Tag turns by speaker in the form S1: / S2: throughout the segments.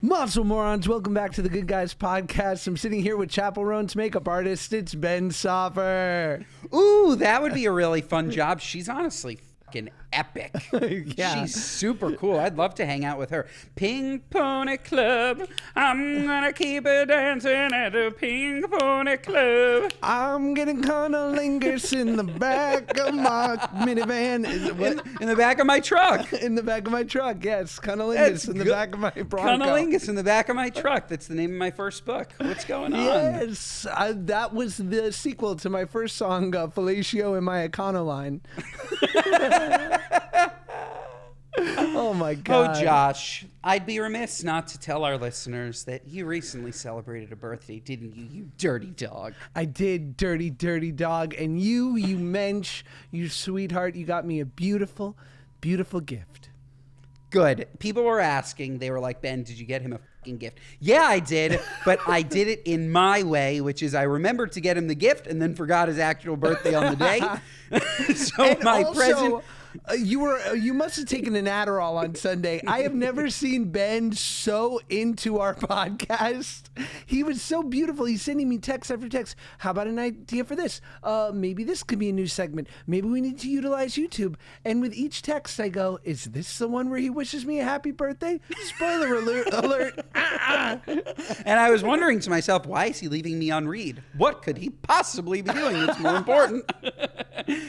S1: Muscle Morons, welcome back to the Good Guys Podcast. I'm sitting here with Chapel Roan's makeup artist. It's Ben Soffer.
S2: Ooh, that would be a really fun job. She's honestly fucking epic.
S1: Yeah.
S2: She's super cool. I'd love to hang out with her. Pink Pony Club. I'm gonna keep it dancing at the Pink Pony Club.
S1: I'm getting cunnilingus in the back of my minivan.
S2: In the back of my truck.
S1: In the back of my truck, yes. Cunnilingus in the back of my Bronco.
S2: Cunnilingus in the back of my truck. That's the name of my first book. What's going on?
S1: Yes, that was the sequel to my first song, Fellatio in My Econoline. Oh my God.
S2: Oh, Josh, I'd be remiss not to tell our listeners that you recently celebrated a birthday, didn't you, you dirty dog?
S1: I did, dirty, dirty dog. And you mensch, you sweetheart, you got me a beautiful, beautiful gift.
S2: Good. People were asking, they were like, Ben, did you get him a fucking gift? Yeah, I did, but I did it in my way, which is I remembered to get him the gift and then forgot his actual birthday on the day. So
S1: And
S2: my
S1: also,
S2: present...
S1: you must have taken an Adderall on Sunday. I have never seen Ben so into our podcast. He was so beautiful. He's sending me text after text. How about an idea for this? Maybe this could be a new segment. Maybe we need to utilize YouTube. And with each text, I go, is this the one where he wishes me a happy birthday? Spoiler alert.
S2: And I was wondering to myself, why is he leaving me on read? What could he possibly be doing that's more important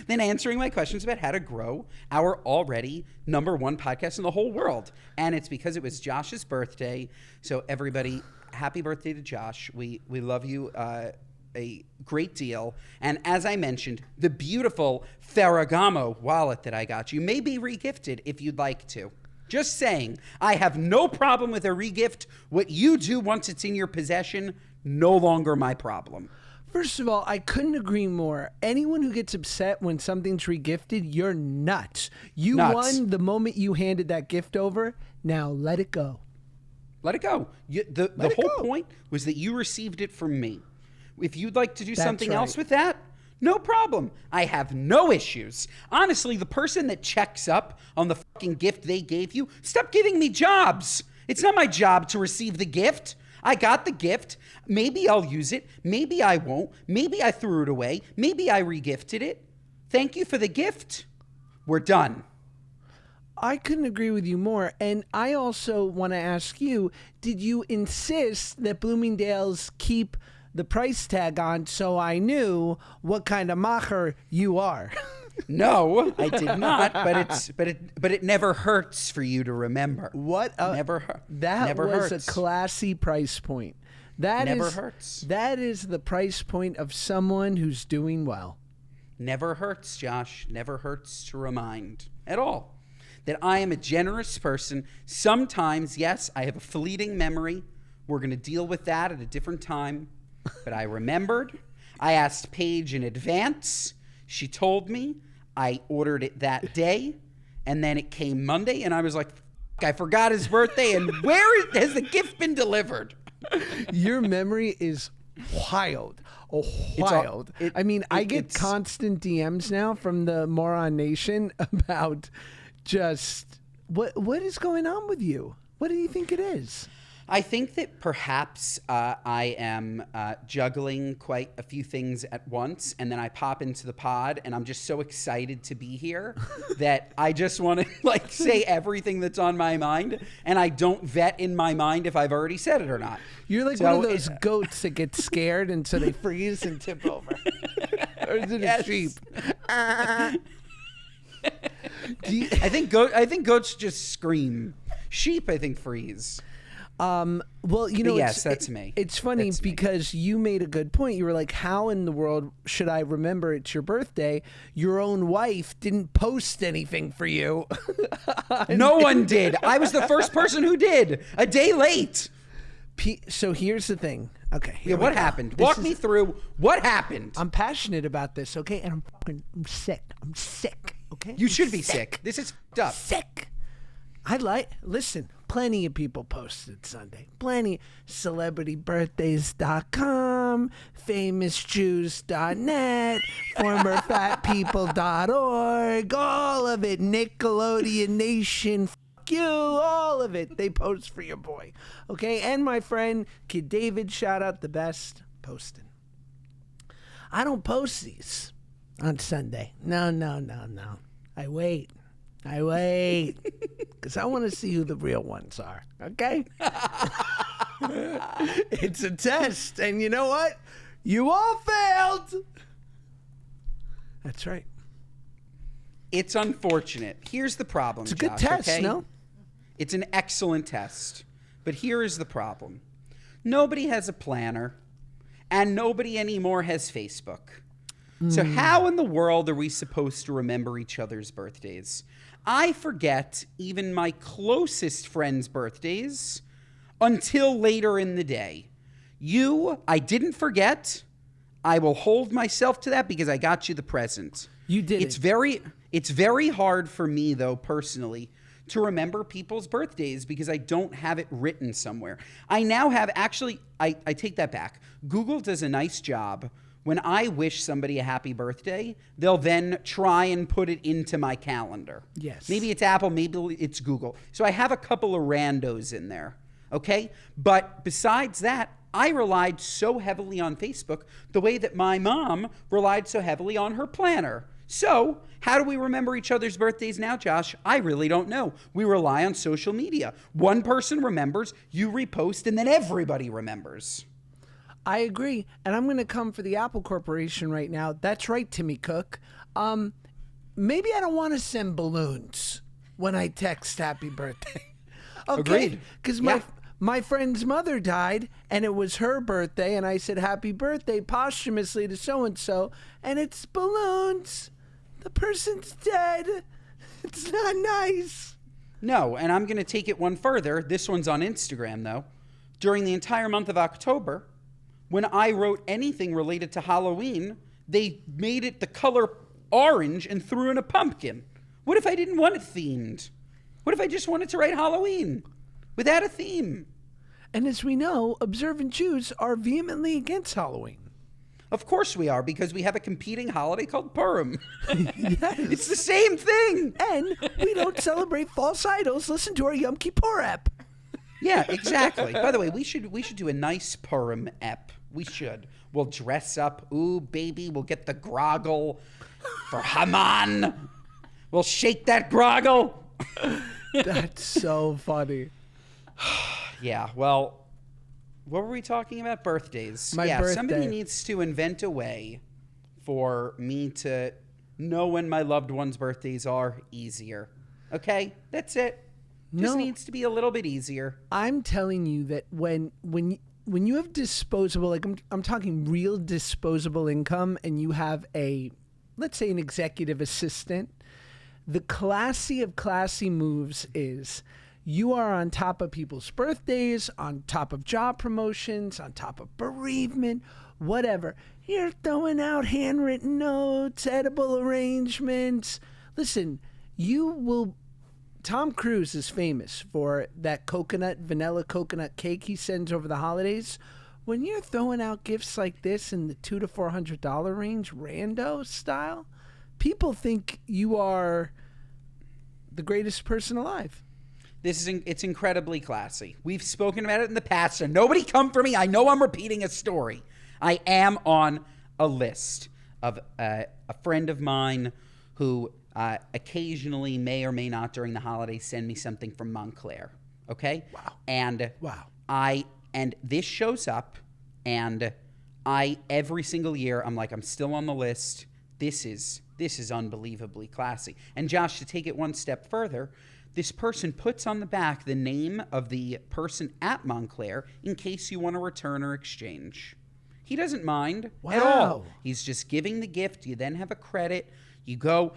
S2: than answering my questions about how to grow our already #1 podcast in the whole world? And it's because it was Josh's birthday. So everybody, happy birthday to Josh. We love you a great deal. And as I mentioned, the beautiful Ferragamo wallet that I got you may be regifted if you'd like to. Just saying, I have no problem with a regift. What you do once it's in your possession, no longer my problem.
S1: First of all, I couldn't agree more. Anyone who gets upset when something's regifted, you're nuts. You won the moment you handed that gift over. Now let it go.
S2: Let it go. The whole point was that you received it from me. If you'd like to do something else with that, no problem. I have no issues. Honestly, the person that checks up on the fucking gift they gave you, stop giving me jobs. It's not my job to receive the gift. I got the gift. Maybe I'll use it. Maybe I won't. Maybe I threw it away. Maybe I regifted it. Thank you for the gift. We're done.
S1: I couldn't agree with you more. And I also want to ask you, did you insist that Bloomingdale's keep the price tag on so I knew what kind of macher you are?
S2: No, I did not. But it never hurts for you to remember.
S1: What?
S2: Never
S1: That was
S2: hurts.
S1: a classy price point. That
S2: Never
S1: is,
S2: hurts.
S1: That is the price point of someone who's doing well.
S2: Never hurts, Josh. Never hurts to remind at all that I am a generous person. Sometimes, yes, I have a fleeting memory. We're going to deal with that at a different time. But I remembered. I asked Paige in advance. She told me. I ordered it that day. And then it came Monday. And I was like, I forgot his birthday. And has the gift been delivered?
S1: Your memory is wild. Oh, wild. I get constant DMs now from the Moron Nation about just what is going on with you? What do you think it is?
S2: I think that perhaps I am juggling quite a few things at once, and then I pop into the pod, and I'm just so excited to be here that I just want to say everything that's on my mind, and I don't vet in my mind if I've already said it or not.
S1: You're like one of those goats that get scared, and so they freeze and tip over. Or is it a sheep?
S2: I think goats just scream. Sheep, I think, freeze.
S1: Well,
S2: yes, that's me.
S1: It's funny because you made a good point. You were like, how in the world should I remember it's your birthday? Your own wife didn't post anything for you.
S2: No one did. I was the first person who did. A day late.
S1: So here's the thing. Okay.
S2: What happened? Walk me through what happened.
S1: I'm passionate about this, okay? And I'm sick. I'm sick, okay?
S2: You should be sick. This is fucked up.
S1: Sick. Listen, plenty of people posted Sunday. Plenty. Celebritybirthdays.com, famousjews.net, formerfatpeople.org, all of it. Nickelodeon Nation, thank you, all of it. They post for your boy. Okay, and my friend Kid David, shout out, the best, posting. I don't post these on Sunday. No. I wait. Because I want to see who the real ones are, okay? It's a test, and you know what? You all failed. That's right.
S2: It's unfortunate. Here's the problem,
S1: It's a good
S2: Josh,
S1: test,
S2: okay?
S1: no?
S2: It's an excellent test. But here is the problem. Nobody has a planner, and nobody anymore has Facebook. So how in the world are we supposed to remember each other's birthdays? I forget even my closest friends' birthdays until later in the day. I didn't forget. I will hold myself to that because I got you the present.
S1: You did
S2: It's very hard for me, though, personally, to remember people's birthdays because I don't have it written somewhere. I now have, actually, I take that back. Google does a nice job. When I wish somebody a happy birthday, they'll then try and put it into my calendar.
S1: Yes.
S2: Maybe it's Apple, maybe it's Google. So I have a couple of randos in there, okay? But besides that, I relied so heavily on Facebook the way that my mom relied so heavily on her planner. So how do we remember each other's birthdays now, Josh? I really don't know. We rely on social media. One person remembers, you repost, and then everybody remembers.
S1: I agree, and I'm going to come for the Apple Corporation right now. That's right, Timmy Cook. Maybe I don't want to send balloons when I text happy birthday. Okay,
S2: Agreed.
S1: because my friend's mother died, and it was her birthday, and I said happy birthday posthumously to so-and-so, and it's balloons. The person's dead. It's not nice.
S2: No, and I'm going to take it one further. This one's on Instagram, though. During the entire month of October, when I wrote anything related to Halloween, they made it the color orange and threw in a pumpkin. What if I didn't want it themed? What if I just wanted to write Halloween without a theme?
S1: And as we know, observant Jews are vehemently against Halloween.
S2: Of course we are, because we have a competing holiday called Purim.
S1: Yes.
S2: It's the same thing.
S1: And we don't celebrate false idols. Listen to our Yom Kippur app.
S2: Yeah, exactly. By the way, we should do a nice Purim ep. We should. We'll dress up. Ooh, baby, we'll get the groggle for Haman. We'll shake that groggle.
S1: That's so funny.
S2: Yeah, well, what were we talking about? Birthdays.
S1: My birthday.
S2: Somebody needs to invent a way for me to know when my loved ones' birthdays are easier. Okay? That's it. Just needs to be a little bit easier.
S1: I'm telling you that when you have disposable, like I'm talking real disposable income, and you have let's say an executive assistant, the classy of classy moves is you are on top of people's birthdays, on top of job promotions, on top of bereavement, whatever. You're throwing out handwritten notes, edible arrangements. Listen, Tom Cruise is famous for that vanilla coconut cake he sends over the holidays. When you're throwing out gifts like this in the $200 to $400 range, rando style, people think you are the greatest person alive.
S2: It's incredibly classy. We've spoken about it in the past, so nobody come for me. I know I'm repeating a story. I am on a list of a friend of mine who occasionally may or may not during the holidays send me something from Montclair. Okay?
S1: Wow.
S2: And this shows up, and every single year I'm like, I'm still on the list. This is unbelievably classy. And Josh, to take it one step further, this person puts on the back the name of the person at Montclair in case you want to return or exchange. He doesn't mind at all. He's just giving the gift. You then have a credit. You go.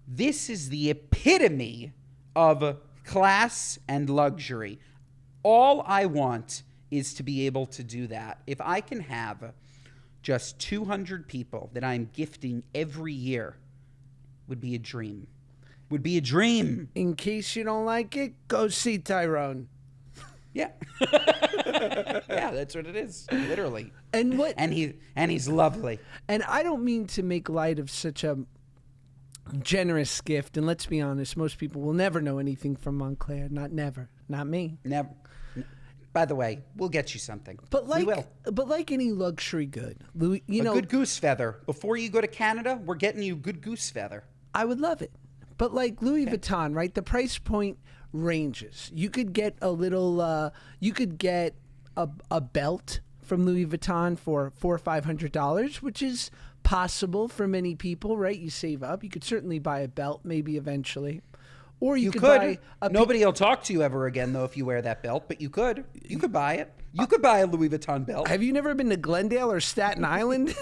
S2: This is the epitome of class and luxury. All I want is to be able to do that. If I can have just 200 people that I'm gifting every year, would be a dream. Would be a dream.
S1: In case you don't like it, go see Tyrone.
S2: Yeah. Yeah, that's what it is. Literally.
S1: And
S2: he's lovely.
S1: And I don't mean to make light of such a generous gift. And let's be honest, most people will never know anything from Montclair. Not me.
S2: Never. By the way, we'll get you something.
S1: But
S2: we will.
S1: like any luxury good, Louis,
S2: A good goose feather. Before you go to Canada, we're getting you good goose feather.
S1: I would love it. But like Louis Vuitton, right? The price point ranges. You could get a little. You could get a belt from Louis Vuitton for $400 or $500, which is possible for many people, right? You save up. You could certainly buy a belt, maybe eventually. Or you could buy
S2: Nobody will talk to you ever again, though, if you wear that belt. But you could. You could buy it. You could buy a Louis Vuitton belt.
S1: Have you never been to Glendale or Staten Island?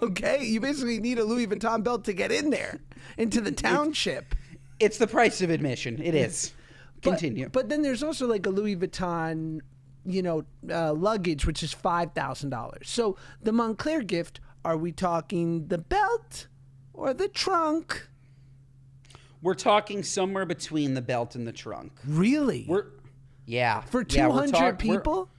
S1: Okay, you basically need a Louis Vuitton belt to get in there, into the township.
S2: It's the price of admission. It is. Continue.
S1: But then there's also like a Louis Vuitton, luggage, which is $5,000. So the Montclair gift, are we talking the belt or the trunk?
S2: We're talking somewhere between the belt and the trunk.
S1: Really? For 200 people?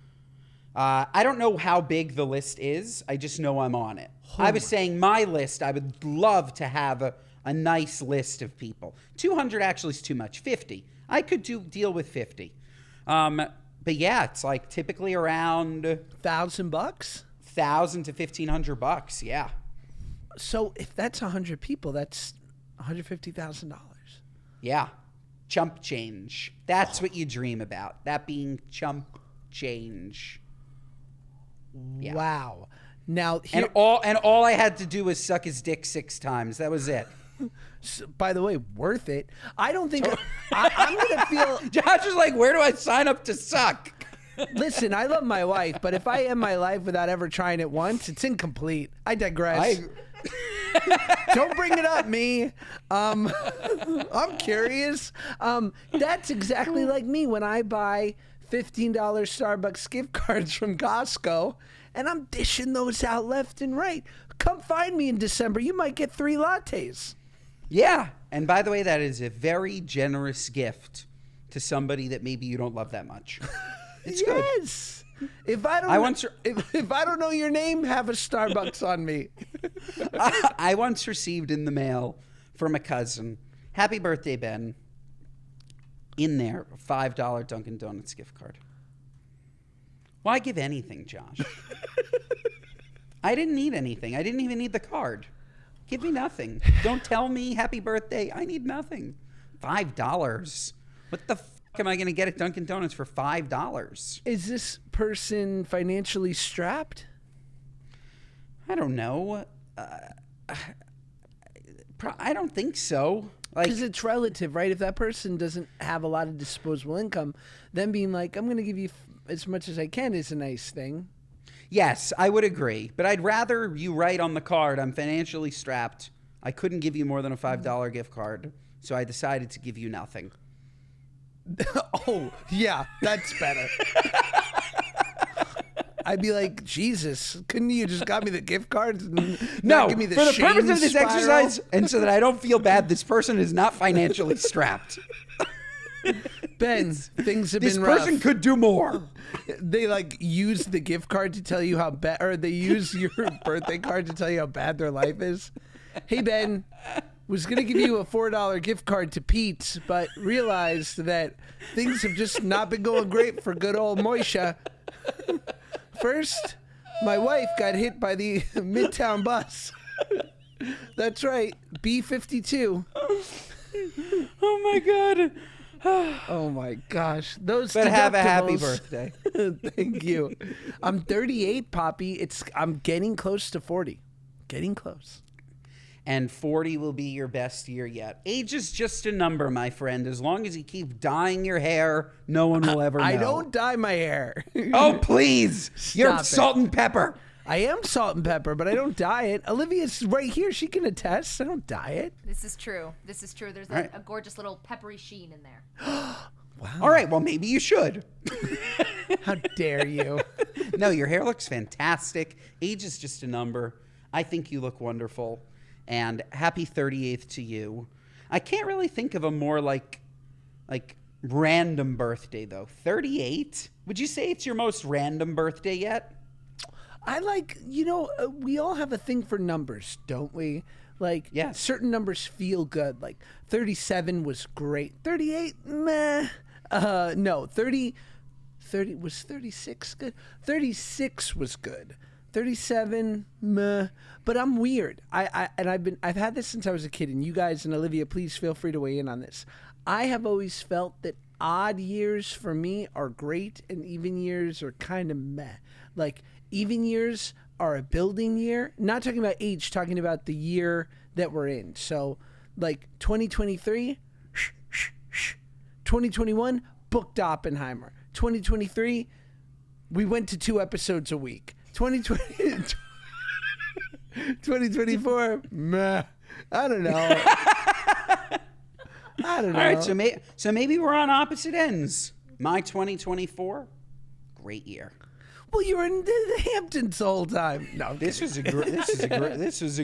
S2: I don't know how big the list is. I just know I'm on it. I was saying my list, I would love to have a nice list of people. 200 actually is too much. 50. I could deal with 50. But yeah, it's like typically around
S1: $1,000?
S2: $1,000 to $1,500. Yeah.
S1: So if that's 100 people, that's $150,000.
S2: Yeah. Chump change. That's what you dream about. That being chump change. Yeah.
S1: Wow. Now
S2: and all I had to do was suck his dick 6 times. That was it.
S1: So, by the way, worth it. I don't think I'm going to feel.
S2: Josh is like, where do I sign up to suck?
S1: Listen, I love my wife, but if I end my life without ever trying it once, it's incomplete. I digress. Don't bring it up, me. I'm curious. That's exactly like me when I buy $15 Starbucks gift cards from Costco, and I'm dishing those out left and right. Come find me in December. You might get 3 lattes.
S2: Yeah. And by the way, that is a very generous gift to somebody that maybe you don't love that much. It's good.
S1: Yes. If I don't know your name, have a Starbucks on me.
S2: I once received in the mail from a cousin, happy birthday, Ben, in there, a $5 Dunkin' Donuts gift card. Why give anything, Josh? I didn't need anything. I didn't even need the card. Give me nothing. Don't tell me happy birthday. I need nothing. $5. What the am I going to get at Dunkin' Donuts for $5?
S1: Is this person financially strapped?
S2: I don't know. I don't think so.
S1: Because it's relative, right? If that person doesn't have a lot of disposable income, then being like, I'm going to give you as much as I can is a nice thing.
S2: Yes, I would agree. But I'd rather you write on the card, I'm financially strapped. I couldn't give you more than a $5 gift card. So I decided to give you nothing.
S1: Oh, yeah, that's better. I'd be like, Jesus, couldn't you just got me the gift cards and
S2: no,
S1: give me the
S2: for the purpose of this
S1: spiral?
S2: exercise, and so that I don't feel bad, this person is not financially strapped.
S1: Ben, things have
S2: this
S1: been rough.
S2: This person could do more.
S1: They use the gift card to tell you how bad, or they use your birthday card to tell you how bad their life is. Hey, Ben, was going to give you a $4 gift card to Pete's, but realized that things have just not been going great for good old Moisha. First, my wife got hit by the Midtown bus. That's right, B-52.
S2: Oh, my God.
S1: Oh, my gosh. Those
S2: But have a happy
S1: deductibles.
S2: birthday.
S1: Thank you. I'm 38, Poppy. I'm getting close to 40. Getting close.
S2: And 40 will be your best year yet. Age is just a number, my friend. As long as you keep dyeing your hair, no one will ever know.
S1: I don't dye my hair.
S2: Oh, please. You're
S1: Stop it.
S2: salt and pepper.
S1: I am salt and pepper, but I don't dye it. Olivia's right here. She can attest. I don't dye it.
S3: This is true. This is true. There's
S2: Right.
S3: a gorgeous little peppery sheen in there.
S1: Wow.
S2: All right, well, maybe you should.
S1: How dare you?
S2: No, your hair looks fantastic. Age is just a number. I think you look wonderful. And happy 38th to you. I can't really think of a more like random birthday, though. 38? Would you say it's your most random birthday yet?
S1: I we all have a thing for numbers, don't we? Like,
S2: Yes.
S1: certain numbers feel good. Like 37 was great. 38, meh. No, 30 was 36 good. 36 was good. 37, meh. But I'm weird. I've had this since I was a kid. And you guys and Olivia, please feel free to weigh in on this. I have always felt that odd years for me are great, and even years are kind of meh. Like, even years are a building year. Not talking about age, talking about the year that we're in. So, like 2023, 2021, booked Oppenheimer. 2023, we went to 2 episodes a week. 2024, meh. I don't know.
S2: All right, so maybe we're on opposite ends. My 2024, great year.
S1: Well, you were in the Hamptons the whole time. No, I'm
S2: This was a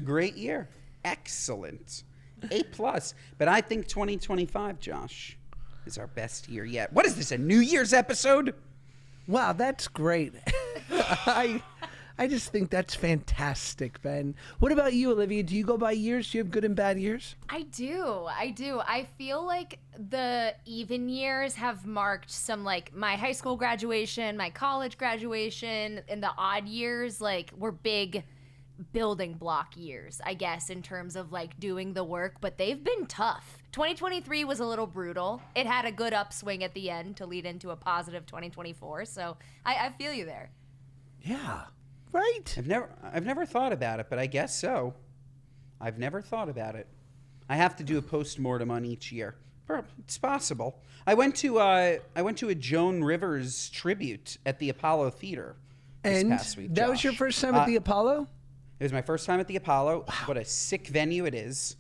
S2: great year. Excellent. A+. But I think 2025, Josh, is our best year yet. What is this, a New Year's episode?
S1: Wow, that's great. I just think that's fantastic, Ben. What about you, Olivia? Do you go by years? Do you have good and bad years?
S3: I do. I feel like the even years have marked some, like, my high school graduation, my college graduation, and the odd years, like, were big building block years, I guess, in terms of, like, doing the work, but they've been tough. 2023 was a little brutal. It had a good upswing at the end to lead into a positive 2024, so I feel you there.
S1: Yeah. Right.
S2: I've never thought about it, but I guess so. I've never thought about it. I have to do a post-mortem on each year. It's possible. I went to a Joan Rivers tribute at the Apollo Theater this past week.
S1: That was your first time at the Apollo?
S2: It was my first time at the Apollo. Wow. What a sick venue it is.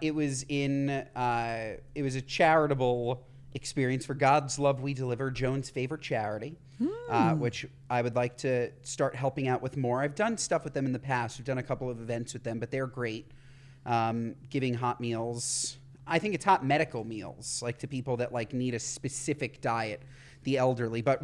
S2: It was a charitable experience for God's Love We Deliver, Joan's favorite charity, which I would like to start helping out with more. I've done stuff with them in the past. We've done a couple of events with them, but they're great. Giving hot meals. I think it's hot medical meals, like to people that like need a specific diet, the elderly. But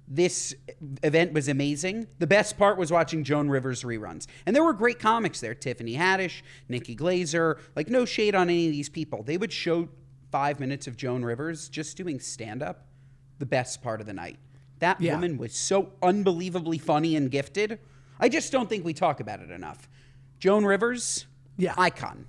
S2: this event was amazing. The best part was watching Joan Rivers reruns. And there were great comics there. Tiffany Haddish, Nikki Glaser, like no shade on any of these people. They would show 5 minutes of Joan Rivers just doing stand-up, the best part of the night. That woman was so unbelievably funny and gifted. I just don't think we talk about it enough. Joan Rivers, icon.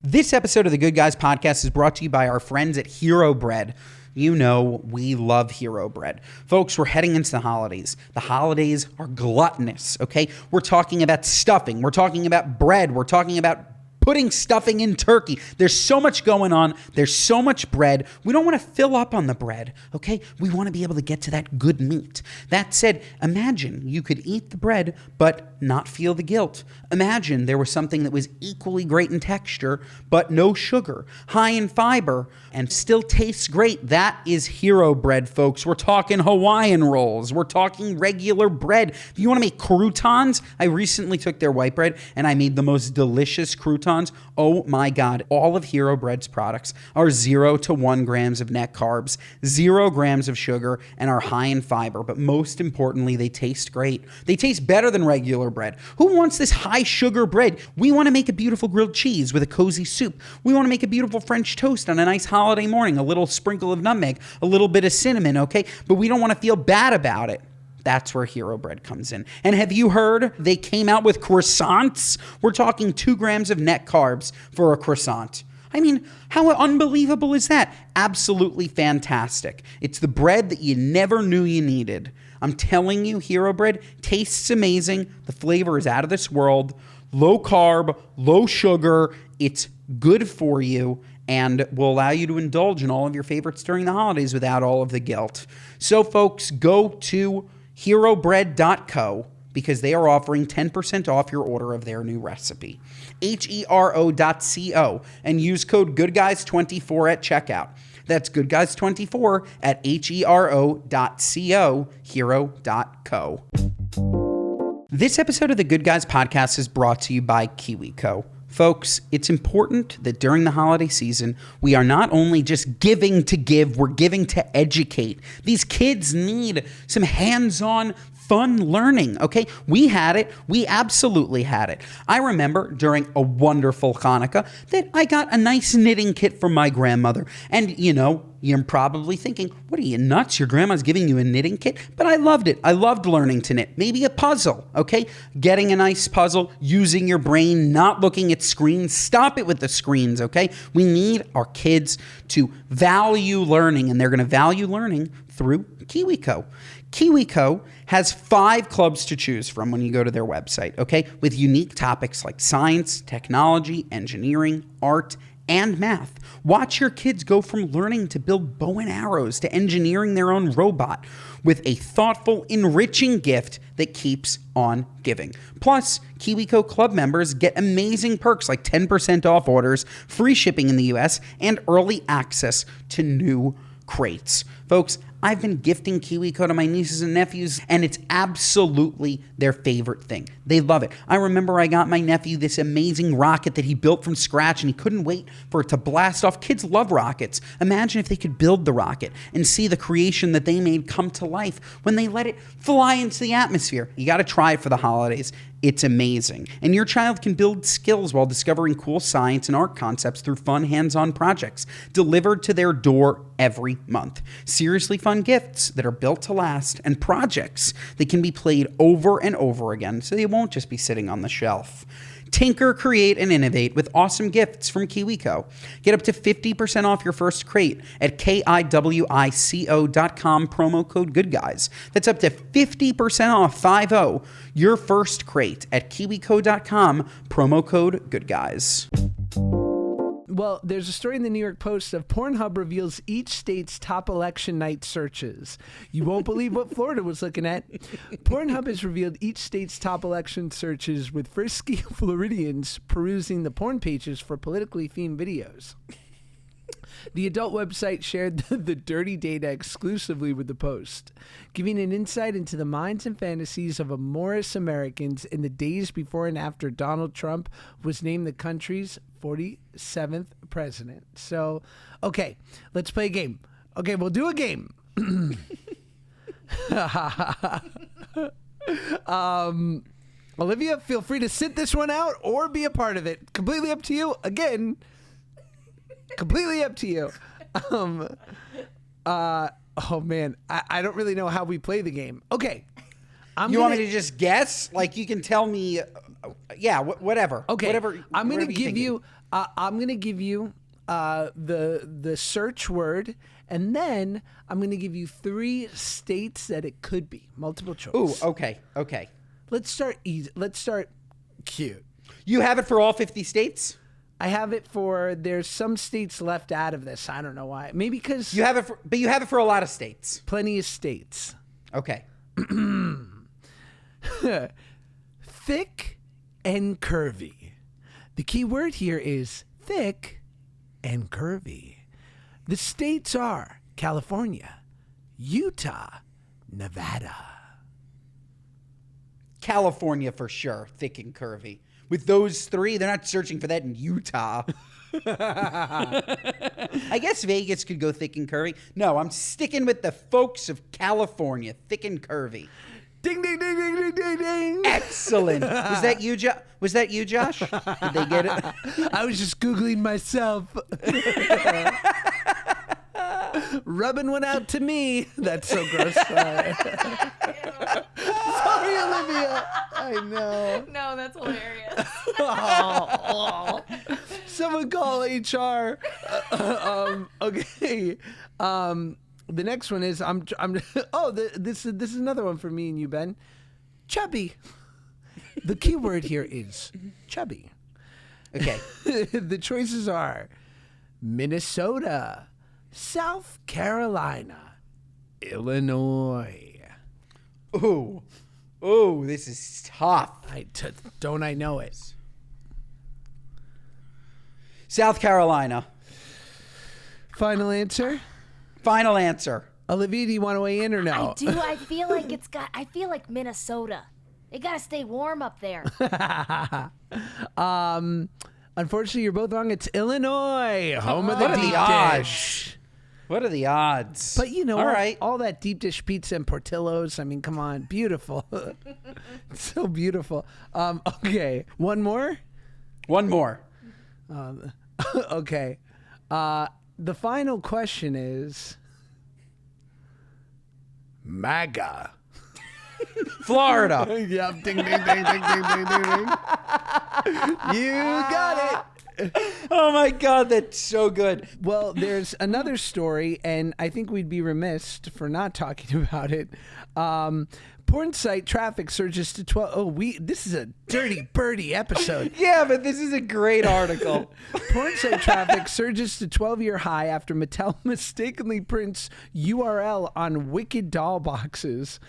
S2: This episode of the Good Guys Podcast is brought to you by our friends at Hero Bread. You know we love Hero Bread. Folks, we're heading into the holidays. The holidays are gluttonous, okay? We're talking about stuffing. We're talking about bread. We're talking about putting stuffing in turkey. There's so much going on. There's so much bread. We don't want to fill up on the bread, okay? We want to be able to get to that good meat. That said, imagine you could eat the bread but not feel the guilt. Imagine there was something that was equally great in texture but no sugar, high in fiber, and still tastes great. That is Hero Bread, folks. We're talking Hawaiian rolls. We're talking regular bread. If you want to make croutons, I recently took their white bread and I made the most delicious croutons. Oh my God. All of Hero Bread's products are 0 to 1 grams of net carbs, 0 grams of sugar, and are high in fiber. But most importantly, they taste great. They taste better than regular bread. Who wants this high sugar bread? We want to make a beautiful grilled cheese with a cozy soup. We want to make a beautiful French toast on a nice holiday morning, a little sprinkle of nutmeg, a little bit of cinnamon, okay? But we don't want to feel bad about it. That's where Hero Bread comes in. And have you heard they came out with croissants? We're talking 2 grams of net carbs for a croissant. I mean, how unbelievable is that? Absolutely fantastic. It's the bread that you never knew you needed. I'm telling you, Hero Bread tastes amazing. The flavor is out of this world. Low carb, low sugar. It's good for you and will allow you to indulge in all of your favorites during the holidays without all of the guilt. So, folks, go to herobread.co because they are offering 10% off your order of their new recipe. HERO.co and use code GoodGuys24 at checkout. That's GoodGuys24 at HERO.co, hero.co. This episode of the Good Guys Podcast is brought to you by KiwiCo. Folks, it's important that during the holiday season, we are not only just giving to give, we're giving to educate. These kids need some hands-on fun learning, okay? We had it. We absolutely had it. I remember during a wonderful Hanukkah that I got a nice knitting kit from my grandmother. And, you're probably thinking, what are you, nuts? Your grandma's giving you a knitting kit? But I loved it. I loved learning to knit. Maybe a puzzle, okay? Getting a nice puzzle, using your brain, not looking at screens. Stop it with the screens, okay? We need our kids to value learning, and they're going to value learning through KiwiCo. KiwiCo has 5 clubs to choose from when you go to their website, okay? With unique topics like science, technology, engineering, art, and math. Watch your kids go from learning to build bow and arrows to engineering their own robot with a thoughtful, enriching gift that keeps on giving. Plus, KiwiCo Club members get amazing perks like 10% off orders, free shipping in the US, and early access to new crates. Folks, I've been gifting KiwiCo to my nieces and nephews, and it's absolutely their favorite thing. They love it. I remember I got my nephew this amazing rocket that he built from scratch, and he couldn't wait for it to blast off. Kids love rockets. Imagine if they could build the rocket and see the creation that they made come to life when they let it fly into the atmosphere. You got to try it for the holidays. It's amazing. And your child can build skills while discovering cool science and art concepts through fun hands-on projects delivered to their door every month. Seriously fun gifts that are built to last, and projects that can be played over and over again so they won't just be sitting on the shelf. Tinker, create, and innovate with awesome gifts from KiwiCo. Get up to 50% off your first crate at KIWICO.com, promo code GoodGuys. That's up to 50% off, 50, your first crate at KiwiCo.com, promo code GoodGuys.
S1: Well, there's a story in the New York Post of PornHub reveals each state's top election night searches. You won't believe what Florida was looking at. PornHub has revealed each state's top election searches, with frisky Floridians perusing the porn pages for politically themed videos. The adult website shared the dirty data exclusively with the Post, giving an insight into the minds and fantasies of amorous Americans in the days before and after Donald Trump was named the country's 47th president. So, okay, let's play a game. Okay, we'll do a game. Olivia, feel free to sit this one out or be a part of it. Completely up to you. Again, completely up to you. Oh man, I don't really know how we play the game. Okay.
S2: You want me to just guess? Like, you can tell me, whatever.
S1: Okay.
S2: Whatever.
S1: I'm going to give you the search word, and then I'm going to give you 3 states that it could be. Multiple choice.
S2: Ooh, okay.
S1: Let's start easy. Let's start cute.
S2: You have it for all 50 states?
S1: I have it for, there's some states left out of this. I don't know why. Maybe because
S2: you have it for a lot of states.
S1: Plenty of states.
S2: Okay.
S1: Thick and curvy. The key word here is thick and curvy. The states are California, Utah, Nevada.
S2: California for sure, thick and curvy. With those 3, they're not searching for that in Utah. I guess Vegas could go thick and curvy. No, I'm sticking with the folks of California, thick and curvy.
S1: Ding, ding, ding, ding, ding, ding, ding.
S2: Excellent. Was that you, Josh? Did they get it?
S1: I was just Googling myself. Rubbing one out to me. That's so gross. Sorry, Olivia. I know.
S3: No, that's hilarious.
S1: Someone call HR. Okay. The next one is this is another one for me and you, Ben. Chubby. The key word here is chubby.
S2: Okay.
S1: The choices are Minnesota, South Carolina, Illinois.
S2: Ooh, this is tough.
S1: Don't I know it?
S2: South Carolina.
S1: Final answer?
S2: Final answer.
S1: Olivia, do you want to weigh in or no?
S3: I do. I feel like Minnesota. It got to stay warm up there.
S1: Unfortunately, you're both wrong. It's Illinois, home of the
S2: What are
S1: deep
S2: the odds?
S1: dish.
S2: What are the odds?
S1: But you know,
S2: all right.
S1: all that deep dish pizza and Portillo's. I mean, come on, beautiful. So beautiful. Okay, one more.
S2: One more.
S1: Okay. The final question is MAGA.
S2: Florida.
S1: Yep. Ding, ding, ding, ding, ding, ding, ding, ding. You got it.
S2: Oh my God, that's so good.
S1: Well, there's another story, and I think we'd be remiss for not talking about it. Porn site traffic surges to 12. Oh, this is a dirty birdie episode.
S2: Yeah, but this is a great article.
S1: Porn site traffic surges to 12-year high after Mattel mistakenly prints URL on Wicked doll boxes.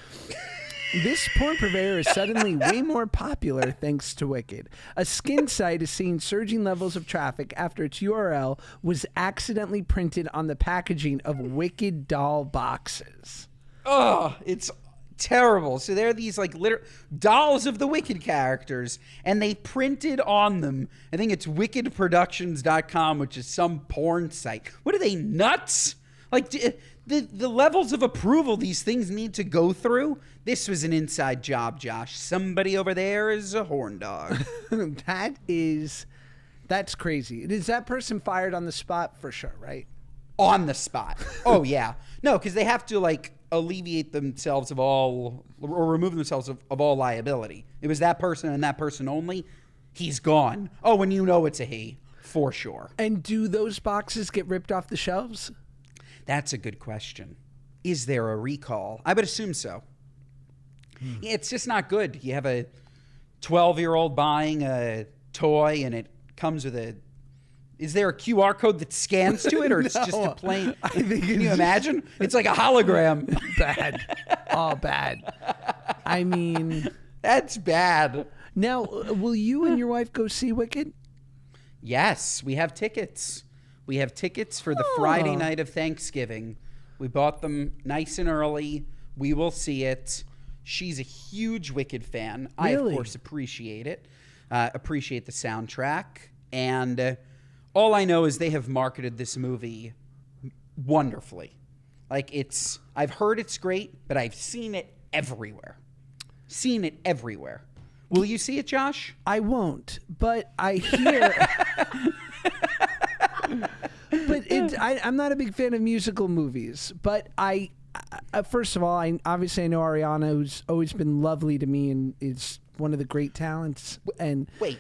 S1: This porn purveyor is suddenly way more popular thanks to Wicked. A skin site is seeing surging levels of traffic after its URL was accidentally printed on the packaging of Wicked doll boxes.
S2: Oh, it's terrible. So there are these like dolls of the Wicked characters, and they printed on them, I think it's wickedproductions.com, which is some porn site. What are they, nuts? Like the levels of approval these things need to go through. This was an inside job, Josh. Somebody over there is a horn dog.
S1: That's crazy. Is that person fired on the spot? For sure, right?
S2: On the spot. Oh, yeah. No, because they have to like alleviate themselves of all, or remove themselves of all liability. It was that person and that person only. He's gone. Oh, and you know it's a he, for sure.
S1: And do those boxes get ripped off the shelves?
S2: That's a good question. Is there a recall? I would assume so. It's just not good. You have a 12-year-old buying a toy and it comes with a... Is there a QR code that scans to it, or it's just a plain... Can you imagine? It's like a hologram.
S1: Bad. Oh, bad. I mean...
S2: That's bad.
S1: Now, will you and your wife go see Wicked?
S2: Yes, we have tickets. We have tickets for the Friday night of Thanksgiving. We bought them nice and early. We will see it. She's a huge Wicked fan.
S1: Really?
S2: I, of course, appreciate it. Appreciate the soundtrack. And all I know is they have marketed this movie wonderfully. Like, I've heard it's great, but I've seen it everywhere. Seen it everywhere. Will you see it, Josh?
S1: I won't, but I hear... But I'm not a big fan of musical movies, but first of all, I obviously know Ariana, who's always been lovely to me and is one of the great talents. And
S2: wait,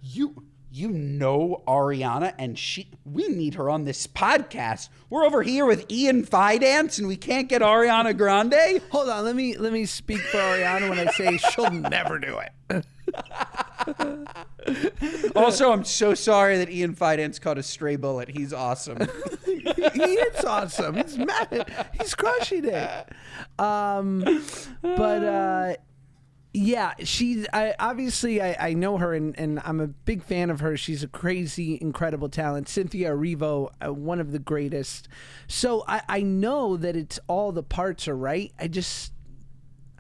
S2: you know Ariana, and we need her on this podcast. We're over here with Ian Fidance, and we can't get Ariana Grande.
S1: Hold on, let me speak for Ariana when I say she'll never do it.
S2: Also, I'm so sorry that Ian Fidance caught a stray bullet. He's awesome.
S1: He is awesome. He's mad. He's crushing it. Yeah, I know her, and I'm a big fan of her. She's a crazy, incredible talent. Cynthia Erivo, one of the greatest. So I know that it's all the parts are right.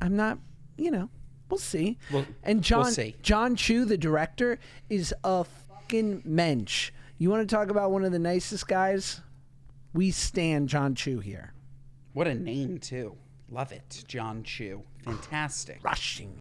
S1: I'm not, we'll see.
S2: We'll see.
S1: John Chu, the director, is a fucking mensch. You want to talk about one of the nicest guys? We stand John Chu here.
S2: What a name, too. Love it, John Chu. Fantastic.
S1: Rushing.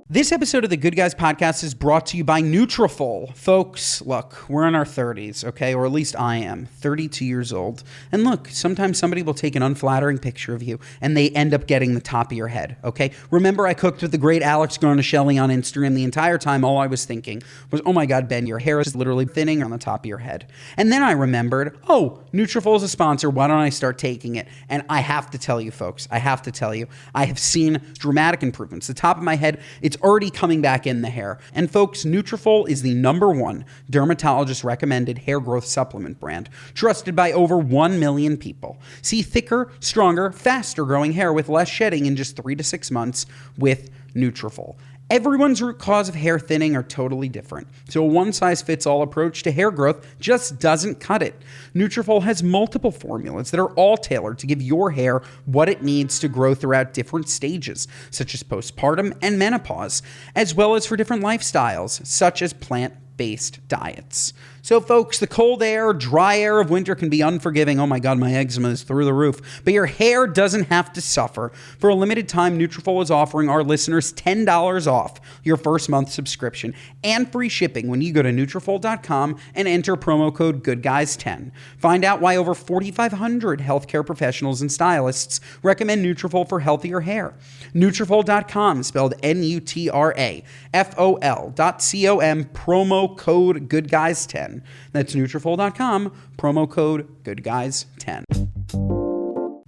S2: This episode of the Good Guys Podcast is brought to you by Nutrafol. Folks, look, we're in our 30s, okay? Or at least I am, 32 years old. And look, sometimes somebody will take an unflattering picture of you and they end up getting the top of your head, okay? Remember, I cooked with the great Alex Garnaschelli on Instagram. The entire time, all I was thinking was, oh my God, Ben, your hair is literally thinning on the top of your head. And then I remembered, Nutrafol is a sponsor. Why don't I start taking it? And I have to tell you, folks, I have seen dramatic improvements. The top of my head, it's already coming back in the hair. And folks, Nutrafol is the #1 dermatologist recommended hair growth supplement brand, trusted by over 1 million people. See thicker, stronger, faster growing hair with less shedding in just 3 to 6 months with Nutrafol. Everyone's root cause of hair thinning are totally different, so a one-size-fits-all approach to hair growth just doesn't cut it. Nutrafol has multiple formulas that are all tailored to give your hair what it needs to grow throughout different stages, such as postpartum and menopause, as well as for different lifestyles, such as plant-based diets. So, folks, the cold air, dry air of winter can be unforgiving. Oh my God, my eczema is through the roof. But your hair doesn't have to suffer. For a limited time, Nutrafol is offering our listeners $10 off your first month subscription and free shipping when you go to Nutrafol.com and enter promo code GoodGuys10. Find out why over 4,500 healthcare professionals and stylists recommend Nutrafol for healthier hair. Nutrafol.com, spelled Nutrafol.com, promo code GoodGuys10. That's Nutrafol.com, promo code GoodGuys10.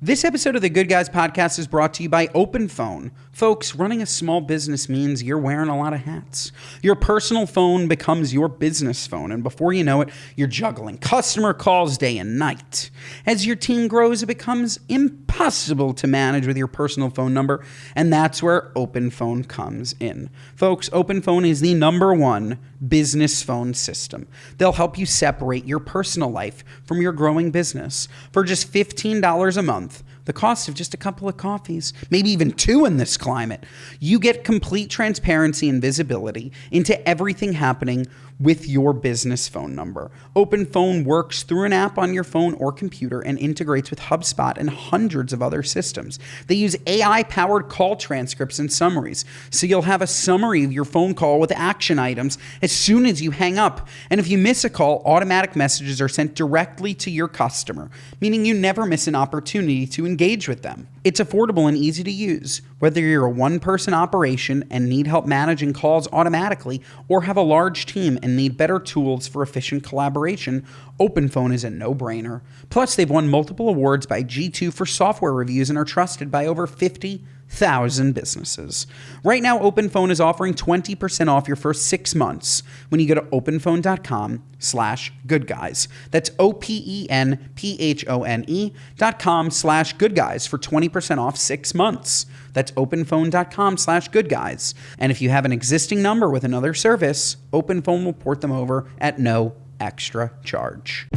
S2: This episode of the Good Guys podcast is brought to you by OpenPhone. Folks, running a small business means you're wearing a lot of hats. Your personal phone becomes your business phone, and before you know it, you're juggling customer calls day and night. As your team grows, it becomes impossible to manage with your personal phone number, and that's where OpenPhone comes in. Folks, OpenPhone is the #1 business phone system. They'll help you separate your personal life from your growing business. For just $15 a month, the cost of just a couple of coffees, maybe even 2 in this climate, you get complete transparency and visibility into everything happening with your business phone number. OpenPhone works through an app on your phone or computer and integrates with HubSpot and hundreds of other systems. They use AI-powered call transcripts and summaries, so you'll have a summary of your phone call with action items as soon as you hang up. And if you miss a call, automatic messages are sent directly to your customer, meaning you never miss an opportunity to engage with them. It's affordable and easy to use. Whether you're a one-person operation and need help managing calls automatically, or have a large team and need better tools for efficient collaboration, OpenPhone is a no-brainer. Plus, they've won multiple awards by G2 for software reviews and are trusted by over 50,000 businesses. Right now, OpenPhone is offering 20% off your first 6 months when you go to openphone.com/goodguys. That's OPENPHONE.com/goodguys for 20% off 6 months. That's openphone.com/goodguys. And if you have an existing number with another service, OpenPhone will port them over at no extra charge.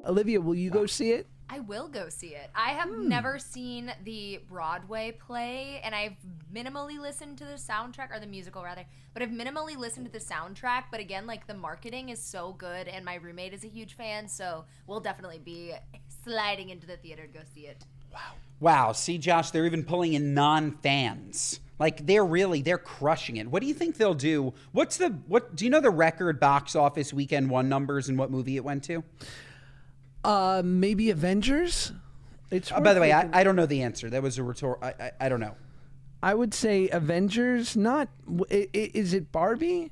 S1: Olivia, will you go see it?
S3: I will go see it. I have never seen the Broadway play, and I've minimally listened to the soundtrack, or the musical rather, but I've minimally listened to the soundtrack. But again, like, the marketing is so good, and my roommate is a huge fan, so we'll definitely be sliding into the theater to go see it.
S2: Wow. See, Josh, they're even pulling in non-fans. Like, they're crushing it. What do you think they'll do? Do you know the record box office weekend 1 numbers and what movie it went to?
S1: Maybe Avengers?
S2: By the way, I don't know the answer. That was a rhetorical. I don't know.
S1: I would say Avengers, not... Is it Barbie?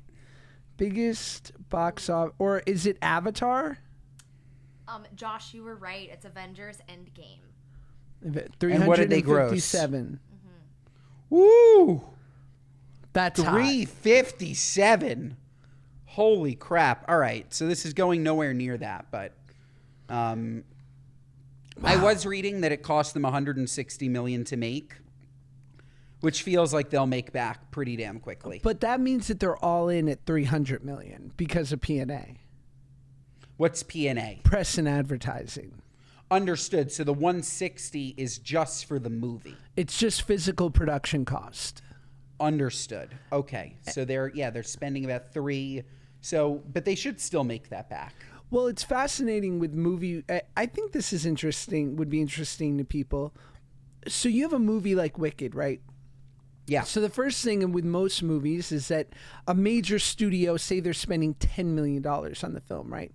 S1: Biggest box office... Or is it Avatar?
S3: Josh, you were right. It's Avengers Endgame.
S2: And what did they gross?
S1: 357.
S2: Woo!
S1: That's
S2: 357. Holy crap. All right. So this is going nowhere near that, but I was reading that it cost them $160 million to make, which feels like they'll make back pretty damn quickly.
S1: But that means that they're all in at $300 million because of P&A.
S2: What's P&A?
S1: Press and advertising.
S2: Understood. So the 160 is just for the movie.
S1: It's just physical production cost.
S2: Understood. Okay. So they're spending about 3. So, but they should still make that back.
S1: Well, it's fascinating with movie. I think this is interesting, would be interesting to people. So you have a movie like Wicked, right?
S2: Yeah.
S1: So the first thing with most movies is that a major studio, say they're spending $10 million on the film, right?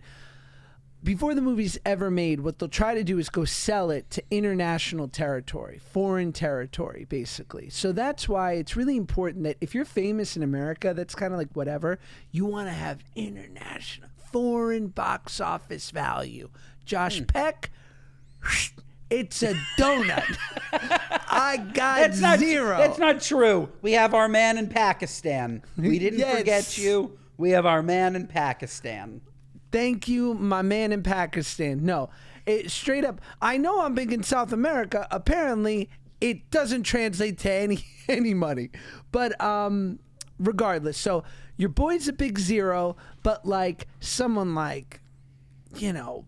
S1: Before the movie's ever made, what they'll try to do is go sell it to international territory, foreign territory, basically. So that's why it's really important that if you're famous in America, that's kind of like whatever, you want to have international, foreign box office value. Josh Peck, it's a donut. I got zero.
S2: That's not true. We have our man in Pakistan. We didn't forget you. We have our man in Pakistan.
S1: Thank you, my man in Pakistan. No, straight up. I know I'm big in South America. Apparently, it doesn't translate to any money. But regardless, so your boy's a big zero, but like someone like, Keanu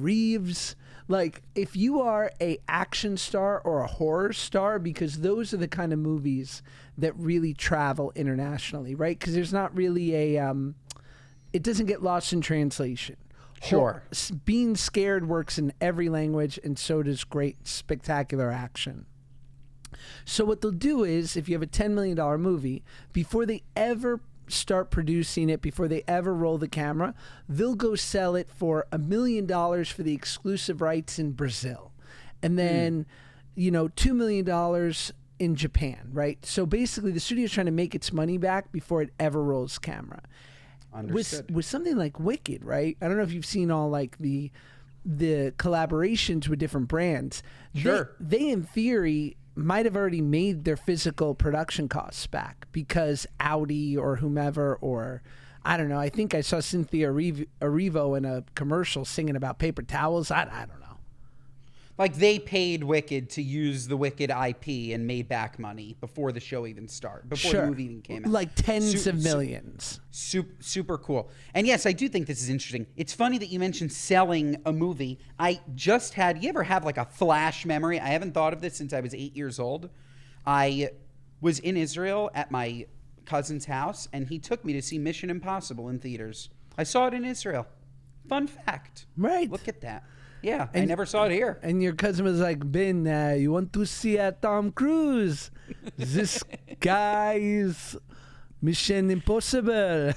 S1: Reeves, Like, if you are a action star or a horror star, because those are the kind of movies that really travel internationally, right? Because there's not really it doesn't get lost in translation.
S2: Sure.
S1: Being scared works in every language, and so does great, spectacular action. So what they'll do is, if you have a $10 million movie, before they ever start producing it, before they ever roll the camera, they'll go sell it for $1 million for the exclusive rights in Brazil. And then, $2 million in Japan, right? So basically the studio's trying to make its money back before it ever rolls camera.
S2: Understood.
S1: With something like Wicked, right? I don't know if you've seen all like the collaborations with different brands.
S2: Sure.
S1: They in theory might have already made their physical production costs back because Audi or whomever, or I don't know. I think I saw Cynthia Erivo in a commercial singing about paper towels. I don't know.
S2: Like, they paid Wicked to use the Wicked IP and made back money before the show even started, before the movie even came out.
S1: Like tens of millions.
S2: Super cool. And yes, I do think this is interesting. It's funny that you mentioned selling a movie. I just had, you ever have like a flash memory? I haven't thought of this since I was 8 years old. I was in Israel at my cousin's house, and he took me to see Mission Impossible in theaters. I saw it in Israel. Fun fact.
S1: Right.
S2: Look at that. Yeah, I never saw it here.
S1: And your cousin was like, Ben, you want to see Tom Cruise? This guy is Mission Impossible.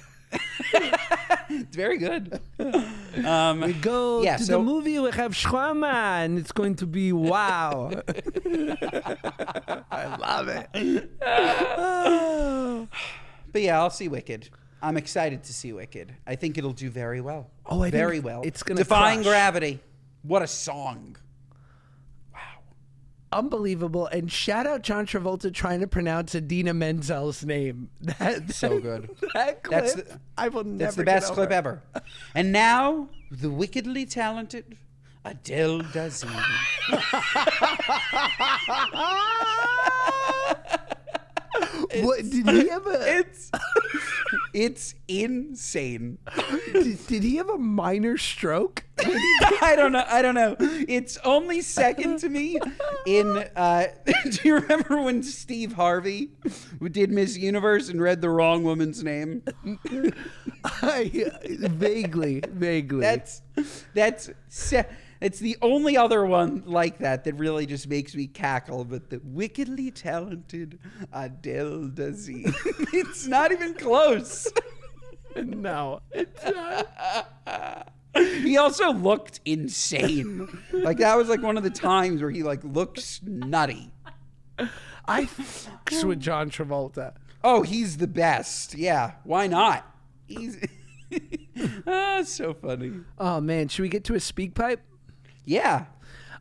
S2: It's very good.
S1: We go to the movie, we have shawarma, and it's going to be wow. I love it.
S2: But yeah, I'll see Wicked. I'm excited to see Wicked. I think it'll do very well.
S1: Oh, I
S2: very
S1: think
S2: well.
S1: It's going to
S2: Defying Gravity. What a song. Wow.
S1: Unbelievable. And shout out John Travolta trying to pronounce Idina Menzel's name.
S2: So good.
S1: That clip, I will never
S2: That's the best
S1: get
S2: clip
S1: over.
S2: ever. And now, the wickedly talented Adele Dazeem.
S1: What did he have a?
S2: It's insane.
S1: Did he have a minor stroke?
S2: I don't know. It's only second to me in do you remember when Steve Harvey did Miss Universe and read the wrong woman's name?
S1: Vaguely.
S2: It's the only other one like that really just makes me cackle, but the wickedly talented Adele Dazeem. It's not even close.
S1: No, it's not.
S2: He also looked insane. Like, that was like one of the times where he like looks nutty.
S1: I fucks with John Travolta.
S2: Oh, he's the best. Yeah, why not? He's so funny.
S1: Oh man, should we get to a speak pipe?
S2: Yeah.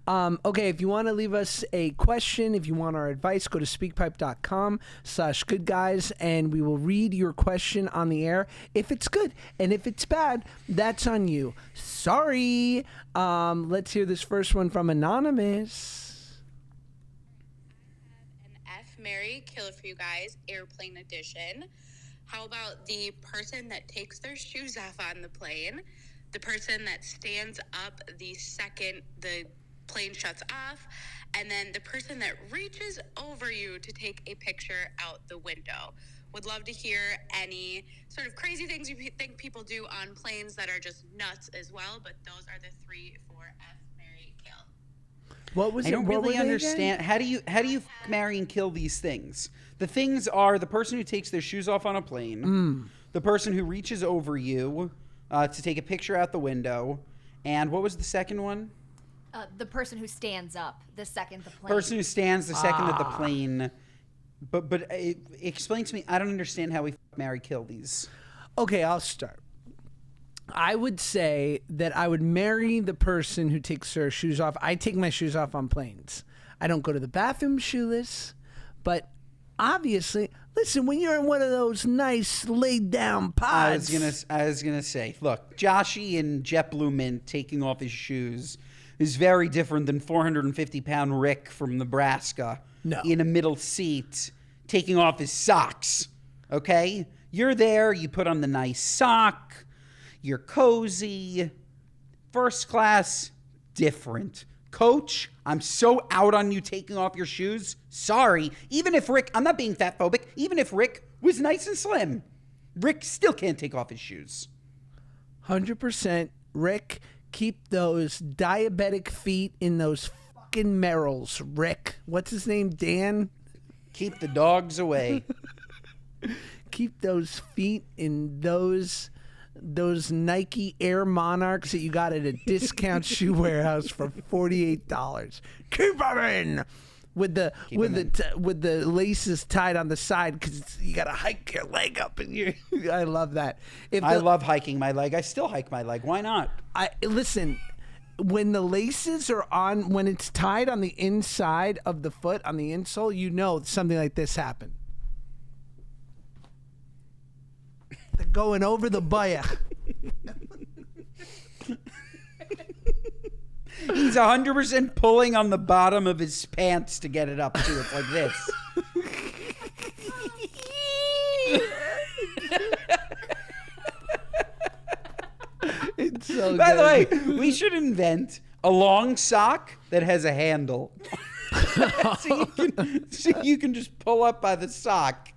S1: Okay, if you want to leave us a question, if you want our advice, go to speakpipe.com/goodguys, and we will read your question on the air if it's good. And if it's bad, that's on you. Sorry. Let's hear this first one from Anonymous.
S4: An F, Marry, Kill for you guys, airplane edition. How about the person that takes their shoes off on the plane? The person that stands up the second the plane shuts off, and then the person that reaches over you to take a picture out the window. Would love to hear any sort of crazy things you think people do on planes that are just nuts as well, but those are the 3 for F, Marry, Kill.
S1: What was
S2: I
S1: it?
S2: don't
S1: What
S2: really
S1: were they
S2: understand.
S1: again?
S2: How do you marry and kill these things? The things are the person who takes their shoes off on a plane, the person who reaches over you to take a picture out the window, and what was the second one?
S3: The person who stands up the second the plane.
S2: Person who stands the second that the plane. But explain to me. I don't understand how we marry kill these.
S1: Okay, I'll start. I would say that I would marry the person who takes their shoes off. I take my shoes off on planes. I don't go to the bathroom shoeless, but obviously, listen, when you're in one of those nice laid down pods.
S2: I was gonna say, look, Joshy in JetBlue Mint taking off his shoes is very different than 450-pound Rick from Nebraska in a middle seat taking off his socks. Okay, you're there. You put on the nice sock. You're cozy, first class different. Coach, I'm so out on you taking off your shoes. Sorry. Even if Rick, I'm not being fat phobic, even if Rick was nice and slim, Rick still can't take off his shoes.
S1: 100%. Rick, keep those diabetic feet in those fucking Merrills. Rick, what's his name? Dan?
S2: Keep the dogs away.
S1: Keep those feet in those Nike Air Monarchs that you got at a discount shoe warehouse for $48. Keep them in with the laces tied on the side because you got to hike your leg up and you. I love that.
S2: I love hiking my leg. I still hike my leg. Why not?
S1: Listen. When the laces are on, when it's tied on the inside of the foot, on the insole, you know something like this happened. They're going over the baya.
S2: He's 100% pulling on the bottom of his pants to get it up to it like this.
S1: It's so
S2: By
S1: good.
S2: the way, we should invent a long sock that has a handle. so you can just pull up by the sock.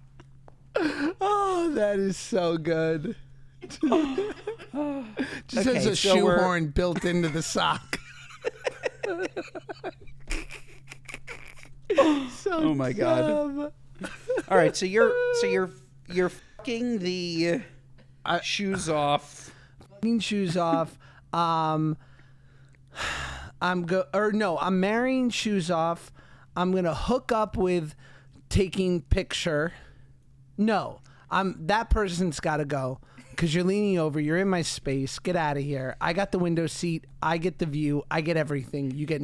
S1: Oh, that is so good. Just
S2: Okay,
S1: has a
S2: so
S1: shoehorn built into the sock.
S2: Oh my god. All right, so you're fucking the shoes off.
S1: Shoes off. I'm marrying shoes off. I'm gonna hook up with taking picture. No, that person's got to go because you're leaning over. You're in my space. Get out of here. I got the window seat. I get the view. I get everything. You get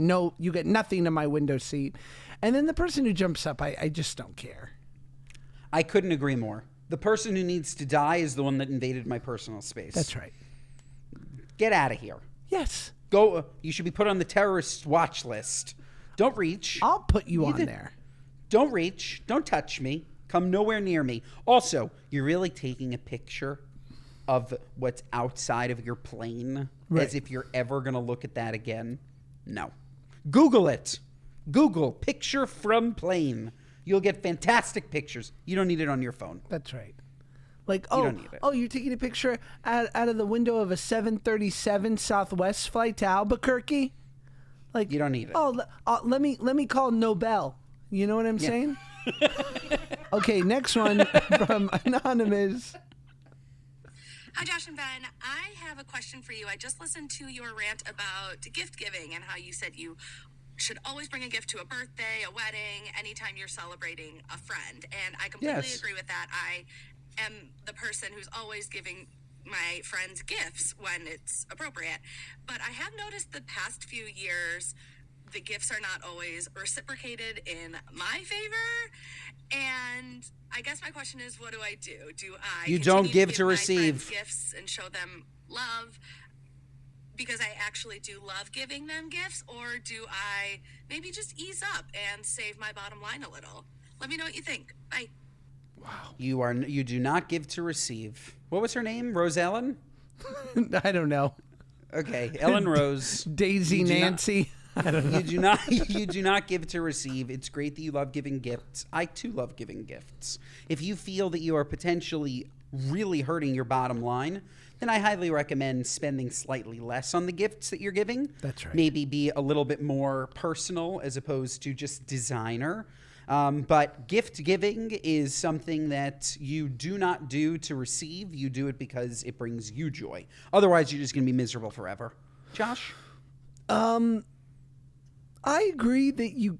S1: nothing to my window seat. And then the person who jumps up, I just don't care.
S2: I couldn't agree more. The person who needs to die is the one that invaded my personal space.
S1: That's right.
S2: Get out of here.
S1: Yes.
S2: Go. You should be put on the terrorist watch list. Don't reach.
S1: I'll put you on there.
S2: Don't reach. Don't touch me. Come nowhere near me. Also, you're really taking a picture of what's outside of your plane as if you're ever going to look at that again. No. Google it. Google picture from plane. You'll get fantastic pictures. You don't need it on your phone.
S1: That's right. Like,
S2: You don't need it.
S1: you're taking a picture out of the window of a 737 Southwest flight to Albuquerque? Like,
S2: You don't need it.
S1: Let me call Nobel. You know what I'm saying? Okay, next one from Anonymous.
S5: Hi, Josh and Ben. I have a question for you. I just listened to your rant about gift giving and how you said you should always bring a gift to a birthday, a wedding, anytime you're celebrating a friend. And I completely agree with that. I am the person who's always giving my friends gifts when it's appropriate. But I have noticed the past few years the gifts are not always reciprocated in my favor. And I guess my question is, what do I do? Do I
S2: You don't
S5: continue
S2: give to
S5: my friends
S2: receive.
S5: gifts and show them love because I actually do love giving them gifts, or do I maybe just ease up and save my bottom line a little? Let me know what you think. Bye.
S2: You do not give to receive. What was her name? Rose Ellen?
S1: I don't know.
S2: Okay, Ellen Rose.
S1: Daisy
S2: You do not-
S1: Nancy. I don't know.
S2: You do not give to receive. It's great that you love giving gifts. I too love giving gifts. If you feel that you are potentially really hurting your bottom line, then I highly recommend spending slightly less on the gifts that you're giving.
S1: That's right.
S2: Maybe be a little bit more personal as opposed to just designer. But gift giving is something that you do not do to receive. You do it because it brings you joy. Otherwise, you're just going to be miserable forever. Josh?
S1: I agree that you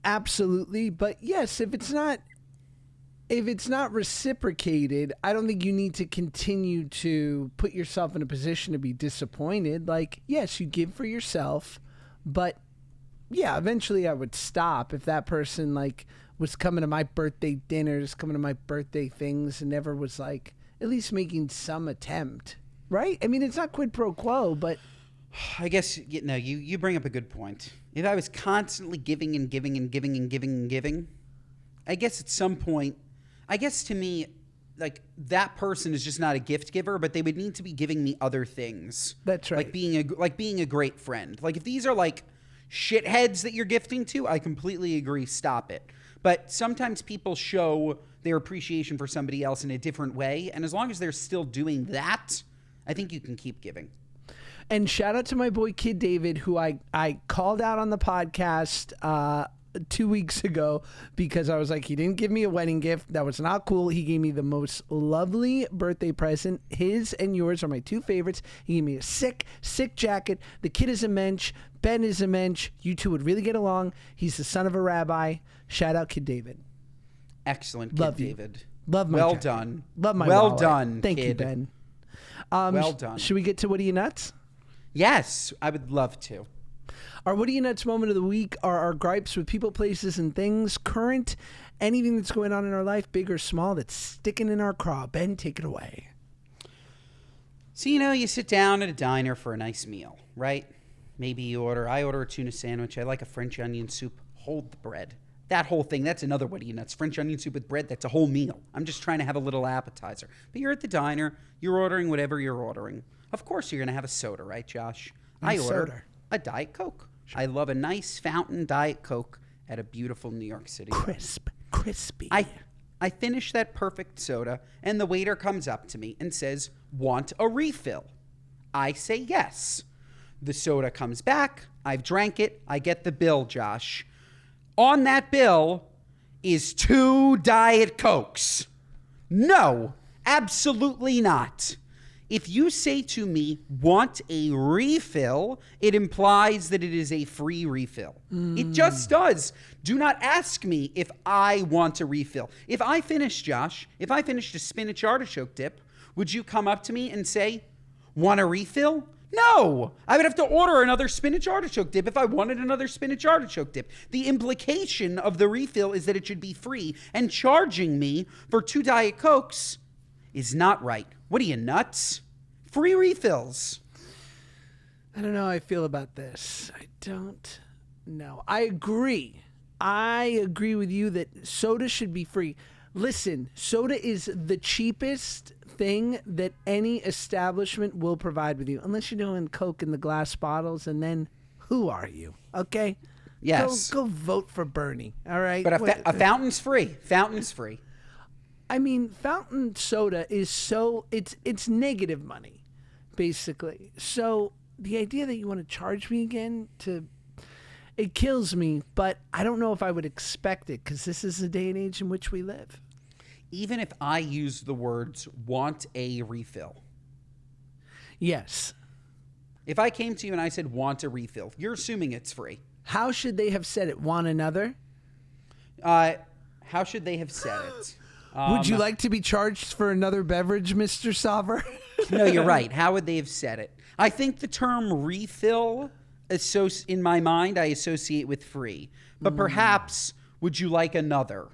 S1: absolutely, but yes, if it's not reciprocated, I don't think you need to continue to put yourself in a position to be disappointed. Like, yes, you give for yourself, but yeah, eventually I would stop if that person like was coming to my birthday dinners, coming to my birthday things, and never was like at least making some attempt, right? I mean, it's not quid pro quo, but
S2: I guess you bring up a good point. If I was constantly giving and giving and giving and giving and giving, I guess at some point, I guess to me, like that person is just not a gift giver, but they would need to be giving me other things.
S1: That's right.
S2: Like being a great friend. Like if these are like shitheads that you're gifting to, I completely agree. Stop it. But sometimes people show their appreciation for somebody else in a different way. And as long as they're still doing that, I think you can keep giving.
S1: And shout out to my boy Kid David, who I called out on the podcast 2 weeks ago because I was like, he didn't give me a wedding gift. That was not cool. He gave me the most lovely birthday present. His and yours are my two favorites. He gave me a sick jacket. The kid is a mensch. Ben is a mensch. You two would really get along. He's the son of a rabbi. Shout out Kid David.
S2: Excellent, Kid
S1: Love you.
S2: David.
S1: Love my
S2: well
S1: jacket.
S2: done.
S1: Love my
S2: well
S1: wallet.
S2: done.
S1: Thank
S2: kid.
S1: you, Ben.
S2: Well done.
S1: Should we get to What Are You Nuts?
S2: Yes, I would love to.
S1: Our What Are You Nuts moment of the week are our gripes with people, places, and things, current, anything that's going on in our life, big or small, that's sticking in our craw. Ben, take it away.
S2: So, you sit down at a diner for a nice meal, right? Maybe I order a tuna sandwich. I like a French onion soup. Hold the bread. That whole thing, that's another What Are You Nuts. French onion soup with bread, that's a whole meal. I'm just trying to have a little appetizer. But you're at the diner, you're ordering whatever you're ordering. Of course you're going to have a soda, right, Josh? I ordered
S1: soda.
S2: a Diet Coke. I love a nice fountain Diet Coke at a beautiful New York City.
S1: Crispy.
S2: I finish that perfect soda, and the waiter comes up to me and says, "Want a refill?" I say yes. The soda comes back. I've drank it. I get the bill, Josh. On that bill is 2 Diet Cokes. No, absolutely not. If you say to me, "Want a refill," it implies that it is a free refill. It just does. Do not ask me if I want a refill. If I finished a spinach artichoke dip, would you come up to me and say, "Want a refill"? No, I would have to order another spinach artichoke dip if I wanted another spinach artichoke dip. The implication of the refill is that it should be free, and charging me for 2 Diet Cokes is not right. What are you, nuts? Free refills.
S1: I don't know how I feel about this. I don't know. I agree. I agree with you that soda should be free. Listen, soda is the cheapest thing that any establishment will provide with you, unless you're doing Coke in the glass bottles, and then who are you? Okay?
S2: Yes.
S1: Go vote for Bernie, all right?
S2: But a fountain's free. Fountain's free.
S1: I mean, fountain soda is it's negative money, basically. So the idea that you want to charge me again it kills me, but I don't know if I would expect it because this is the day and age in which we live.
S2: Even if I use the words "want a refill."
S1: Yes.
S2: If I came to you and I said "want a refill," you're assuming it's free.
S1: How should they have said it? Want another?
S2: How should they have said it?
S1: Would you like to be charged for another beverage, Mr. Sauver?
S2: No, you're right. How would they have said it? I think the term refill, in my mind, I associate with free. But perhaps, would you like another?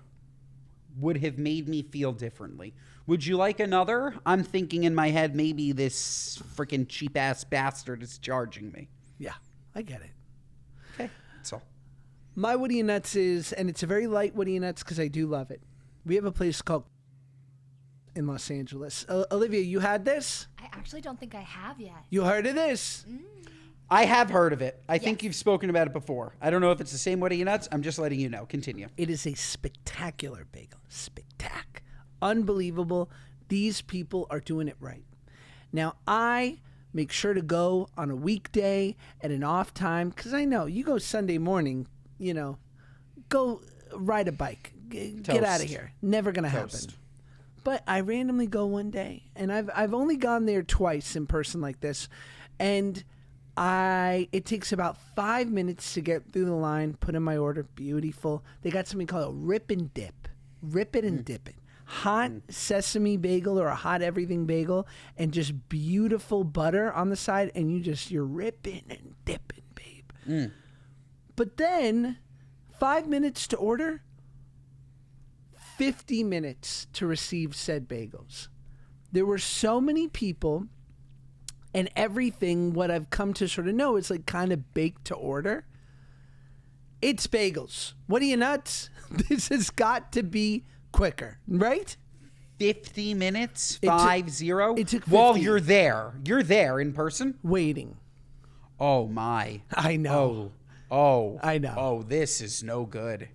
S2: Would have made me feel differently. Would you like another? I'm thinking in my head, maybe this freaking cheap-ass bastard is charging me.
S1: Yeah, I get it.
S2: Okay, that's all.
S1: My What Are You Nuts is, and it's a very light What Are You Nuts because I do love it. We have a place called in Los Angeles. Olivia, you had this?
S3: I actually don't think I have yet.
S1: You heard of this?
S2: I have heard of it. I think
S3: Yes.
S2: you've spoken about it before. I don't know if it's the same What Are You Nuts? I'm just letting you know. Continue.
S1: It is a spectacular bagel. Unbelievable. These people are doing it right. Now, I make sure to go on a weekday at an off time because I know you go Sunday morning, go ride a bike. Get out of here. Never going to happen. But I randomly go one day, and I've only gone there twice in person like this, and it takes about 5 minutes to get through the line, put in my order. Beautiful. They got something called a rip and dip. Rip it and dip it. Hot sesame bagel or a hot everything bagel, and just beautiful butter on the side, and you're ripping and dipping, babe. But then 5 minutes to order, 50 minutes to receive said bagels. There were so many people, and everything, what I've come to sort of know, is like kind of baked to order. It's bagels. What are you, nuts? This has got to be quicker, right?
S2: 50 minutes,
S1: It took-
S2: 5-0,
S1: it took
S2: while
S1: 50.
S2: you're there. You're there in person?
S1: Waiting.
S2: Oh, my.
S1: I know. I know.
S2: Oh, this is no good.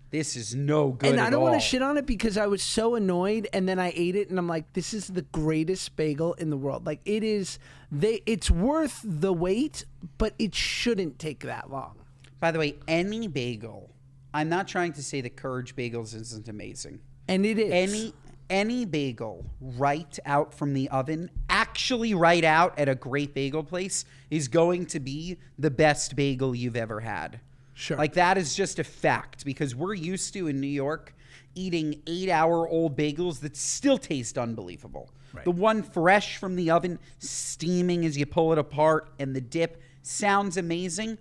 S2: This is no good
S1: And
S2: at
S1: I don't
S2: all.
S1: want to shit on it because I was so annoyed, and then I ate it, and I'm like, this is the greatest bagel in the world. Like, it is, it's worth the wait, but it shouldn't take that long.
S2: By the way, any bagel, I'm not trying to say that Courage Bagels isn't amazing.
S1: And it is.
S2: Any bagel right out from the oven, actually right out at a great bagel place, is going to be the best bagel you've ever had.
S1: Sure.
S2: Like, that is just a fact, because we're used to, in New York, eating 8-hour-old bagels that still taste unbelievable.
S1: Right.
S2: The one fresh from the oven, steaming as you pull it apart, and the dip sounds amazing.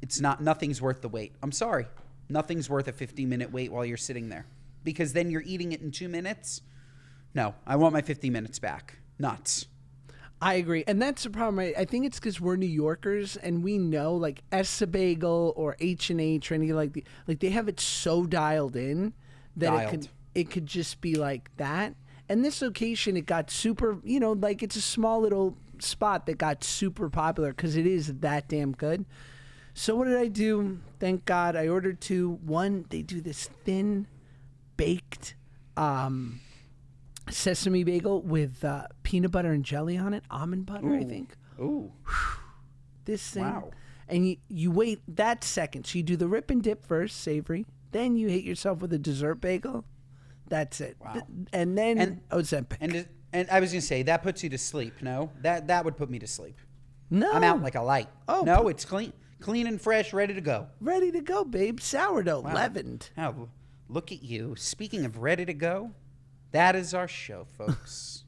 S2: It's not, nothing's worth the wait. I'm sorry. Nothing's worth a 50-minute wait while you're sitting there, because then you're eating it in 2 minutes. No, I want my 50 minutes back. Nuts.
S1: I agree. And that's the problem, right? I think it's because we're New Yorkers and we know, like, Essa Bagel or H&H or anything like they have it so dialed in that it could just be like that. And this location, it got super, like, it's a small little spot that got super popular because it is that damn good. So what did I do? Thank God I ordered 2. One, they do this thin baked sesame bagel with peanut butter and jelly on it, almond butter, I think.
S2: Ooh.
S1: This thing.
S2: Wow.
S1: And you wait that second. So you do the rip and dip first, savory. Then you hit yourself with a dessert bagel. That's it.
S2: Wow.
S1: And then Ozempic.
S2: And I was going to say, that puts you to sleep, no? That would put me to sleep.
S1: No.
S2: I'm out like a light.
S1: Oh,
S2: no, it's clean and fresh, ready to go.
S1: Ready to go, babe. Sourdough, leavened.
S2: Now, look at you. Speaking of ready to go, that is our show, folks.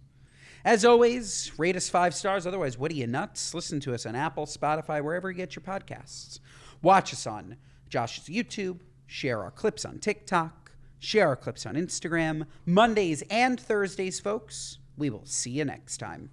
S2: As always, rate us 5 stars. Otherwise, what are you, nuts? Listen to us on Apple, Spotify, wherever you get your podcasts. Watch us on Josh's YouTube. Share our clips on TikTok. Share our clips on Instagram. Mondays and Thursdays, folks. We will see you next time.